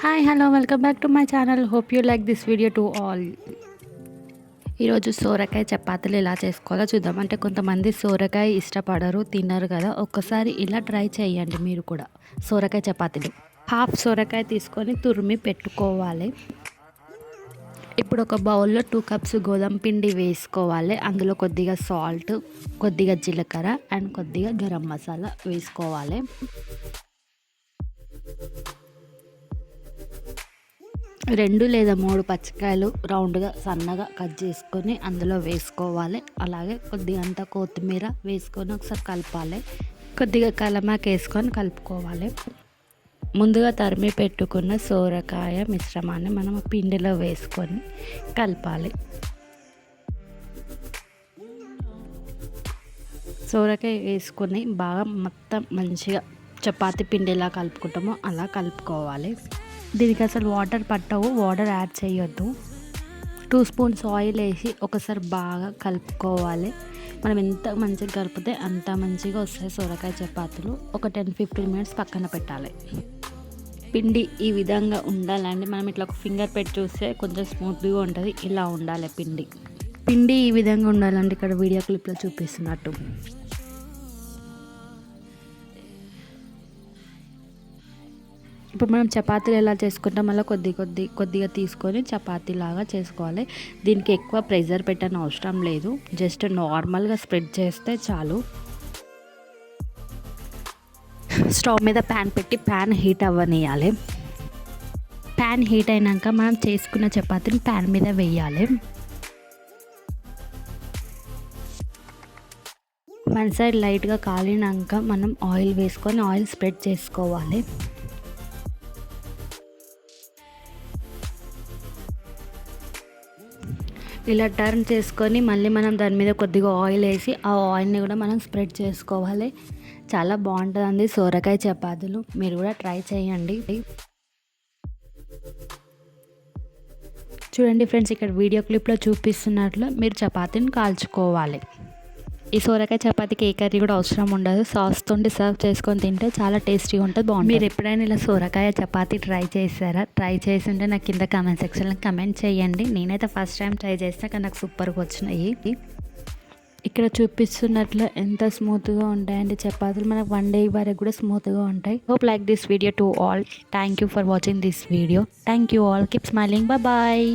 Hi hello welcome back to my channel. Hope you like this video to all. ఈరోజు సోరకాయ చపాతీలు ఎలా చేసుకోవాలో చూద్దాం. అంటే కొంతమంది సోరకాయ ఇష్టపడరు, తినరు కదా. ఒక్కసారి ఇలా ట్రై చేయండి మీరు కూడా. సోరకాయ చపాతీలు హాఫ్ సోరకాయ తీసుకొని తురిమి పెట్టుకోవాలి. ఇప్పుడు ఒక బౌల్లో 2 కప్స్ గోధుమ పిండి వేసుకోవాలి. అందులో కొద్దిగా సాల్ట్, కొద్దిగా జీలకర్ర అండ్ కొద్దిగా గరం మసాలా వేసుకోవాలి. 2 లేదా 3 పచ్చికాయలు రౌండ్గా సన్నగా కట్ చేసుకొని అందులో వేసుకోవాలి. అలాగే కొద్దిగంత కొత్తిమీర వేసుకొని ఒకసారి కలపాలి. కొద్దిగా కలమాకు వేసుకొని కలుపుకోవాలి. ముందుగా తరిమి పెట్టుకున్న సోరకాయ మిశ్రమాన్ని మనం పిండిలో వేసుకొని కలపాలి. సోరకాయ వేసుకొని బాగా మొత్తం మంచిగా చపాతీ పిండి ఎలా కలుపుకుంటామో అలా కలుపుకోవాలి. దీనికి అసలు వాటర్ పట్టవు, వాటర్ యాడ్ చేయొద్దు. 2 స్పూన్స్ ఆయిల్ వేసి ఒకసారి బాగా కలుపుకోవాలి. మనం ఎంత మంచిగా కలిపితే అంత మంచిగా వస్తాయి సొరకాయ చపాతీలు. ఒక 10-15 మినిట్స్ పక్కన పెట్టాలి. పిండి ఈ విధంగా ఉండాలండి. మనం ఇట్లా ఒక ఫింగర్ పెట్టి చూస్తే కొంచెం స్మూత్గా ఉంటుంది. ఇలా ఉండాలి పిండి ఈ విధంగా ఉండాలండి. ఇక్కడ వీడియో క్లిప్లో చూపిస్తున్నట్టు. ఇప్పుడు మనం చపాతీలు ఎలా చేసుకుంటాం అలా కొద్దిగా తీసుకొని చపాతీ లాగా చేసుకోవాలి. దీనికి ఎక్కువ ప్రెషర్ పెట్టని అవసరం లేదు. జస్ట్ నార్మల్గా స్ప్రెడ్ చేస్తే చాలు. స్టవ్ మీద ప్యాన్ పెట్టి ప్యాన్ హీట్ అవ్వనియాలి. ప్యాన్ హీట్ అయినాక మనం చేసుకున్న చపాతీని ప్యాన్ మీద వేయాలి. వన్ సైడ్ లైట్గా కాలినాక మనం ఆయిల్ వేసుకొని ఆయిల్ స్ప్రెడ్ చేసుకోవాలి. ఇలా టర్న్ చేసుకొని మళ్ళీ మనం దాని మీద కొద్దిగా ఆయిల్ వేసి ఆ ఆయిల్ని కూడా మనం స్ప్రెడ్ చేసుకోవాలి. చాలా బాగుంటుందండి సోరకాయ చపాతీలు. మీరు కూడా ట్రై చేయండి. చూడండి ఫ్రెండ్స్, ఇక్కడ వీడియో క్లిప్లో చూపిస్తున్నట్లు మీరు చపాతీని కాల్చుకోవాలి. ఈ సోరకాయ చపాతీకి ఏ కర్రీ కూడా అవసరం ఉండదు. సాస్ తోటి సర్వ్ చేసుకొని తింటే చాలా టేస్టీగా ఉంటుంది, బాగుంటుంది. మీరు ఎప్పుడైనా ఇలా సోరకాయ చపాతీ ట్రై చేశారా? ట్రై చేసి ఉంటే నాకు కింద కామెంట్ సెక్షన్లో కమెంట్ చేయండి. నేనైతే ఫస్ట్ టైం ట్రై చేస్తే కానీ నాకు సూపర్గా వచ్చినాయి. ఇక్కడ చూపిస్తున్నట్లు ఎంత స్మూత్గా ఉంటాయండి చపాతీలు. మనకు 1 డే వరకు కూడా స్మూత్గా ఉంటాయి. Hope like this video to all. Thank you for watching this video. Thank you all. Keep smiling. Bye.